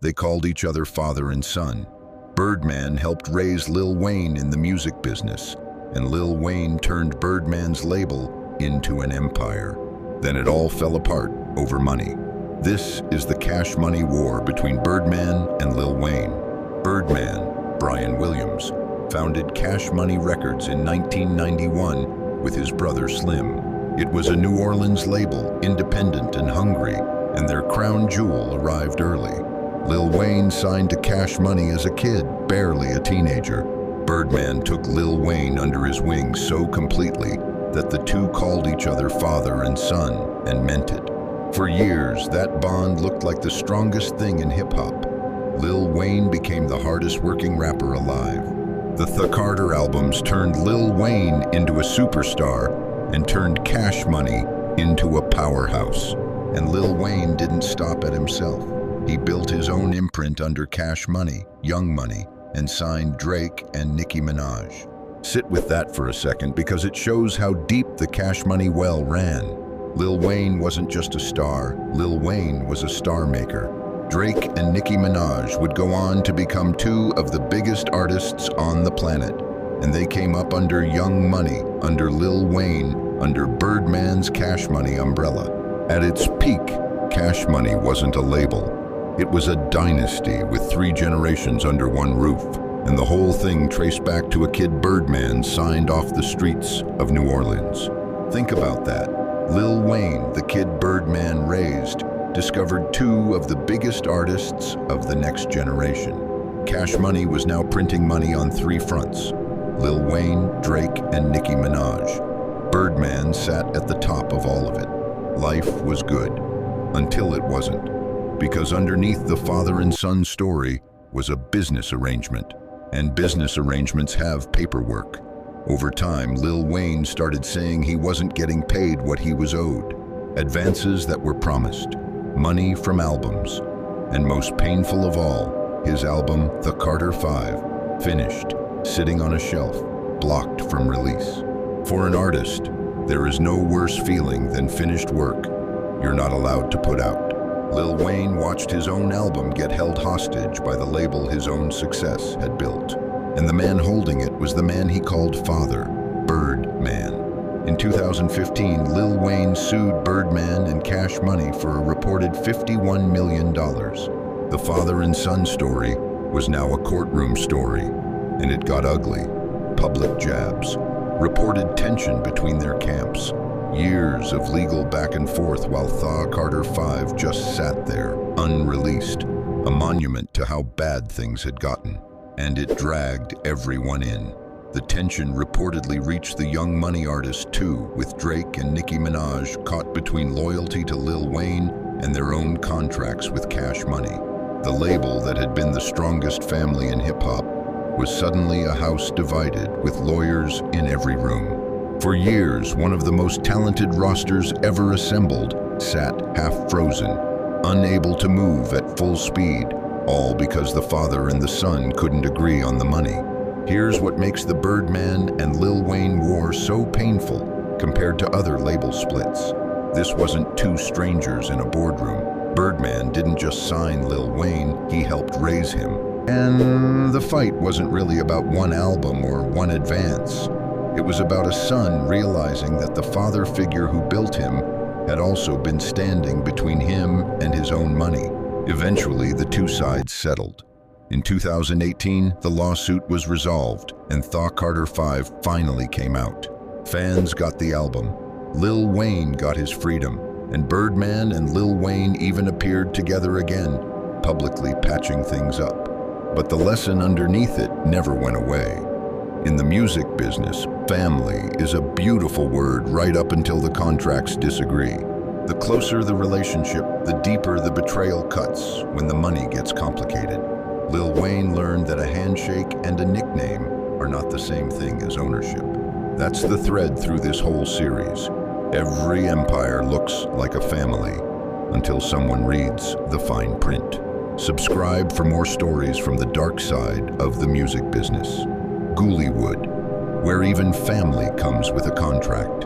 They called each other father and son. Birdman helped raise Lil Wayne in the music business, and Lil Wayne turned Birdman's label into an empire. Then it all fell apart over money. This is the Cash Money war between Birdman and Lil Wayne. Birdman, Brian Williams, founded Cash Money Records in 1991 with his brother Slim. It was a New Orleans label, independent and hungry, and their crown jewel arrived early. Lil Wayne signed to Cash Money as a kid, barely a teenager. Birdman took Lil Wayne under his wing so completely that the two called each other father and son and meant it. For years, that bond looked like the strongest thing in hip-hop. Lil Wayne became the hardest working rapper alive. The Carter albums turned Lil Wayne into a superstar and turned Cash Money into a powerhouse. And Lil Wayne didn't stop at himself. He built his own imprint under Cash Money, Young Money, and signed Drake and Nicki Minaj. Sit with that for a second because it shows how deep the Cash Money well ran. Lil Wayne wasn't just a star, Lil Wayne was a star maker. Drake and Nicki Minaj would go on to become two of the biggest artists on the planet. And they came up under Young Money, under Lil Wayne, under Birdman's Cash Money umbrella. At its peak, Cash Money wasn't a label. It was a dynasty with 3 generations under one roof, and the whole thing traced back to a kid Birdman signed off the streets of New Orleans. Think about that. Lil Wayne, the kid Birdman raised, discovered 2 of the biggest artists of the next generation. Cash Money was now printing money on 3 fronts: Lil Wayne, Drake, and Nicki Minaj. Birdman sat at the top of all of it. Life was good, until it wasn't. Because underneath the father and son story was a business arrangement, and business arrangements have paperwork. Over time, Lil Wayne started saying he wasn't getting paid what he was owed, advances that were promised, money from albums, and most painful of all, his album, The Carter 5, finished, sitting on a shelf, blocked from release. For an artist, there is no worse feeling than finished work you're not allowed to put out. Lil Wayne watched his own album get held hostage by the label his own success had built. And the man holding it was the man he called father, Birdman. In 2015, Lil Wayne sued Birdman and Cash Money for a reported $51 million. The father and son story was now a courtroom story, and it got ugly. Public jabs, reported tension between their camps, years of legal back and forth while The Carter 5 just sat there, unreleased, a monument to how bad things had gotten. And it dragged everyone in. The tension reportedly reached the Young Money artists too, with Drake and Nicki Minaj caught between loyalty to Lil Wayne and their own contracts with Cash Money. The label that had been the strongest family in hip-hop was suddenly a house divided with lawyers in every room. For years, one of the most talented rosters ever assembled sat half-frozen, unable to move at full speed, all because the father and the son couldn't agree on the money. Here's what makes the Birdman and Lil Wayne war so painful compared to other label splits. This wasn't 2 strangers in a boardroom. Birdman didn't just sign Lil Wayne, he helped raise him. And the fight wasn't really about one album or one advance. It was about a son realizing that the father figure who built him had also been standing between him and his own money. Eventually, the 2 sides settled. In 2018, the lawsuit was resolved, and The Carter 5 finally came out. Fans got the album, Lil Wayne got his freedom, and Birdman and Lil Wayne even appeared together again, publicly patching things up. But the lesson underneath it never went away. In the music business, family is a beautiful word right up until the contracts disagree. The closer the relationship, the deeper the betrayal cuts when the money gets complicated. Lil Wayne learned that a handshake and a nickname are not the same thing as ownership. That's the thread through this whole series. Every empire looks like a family until someone reads the fine print. Subscribe for more stories from the dark side of the music business. GhoullyWood, where even family comes with a contract.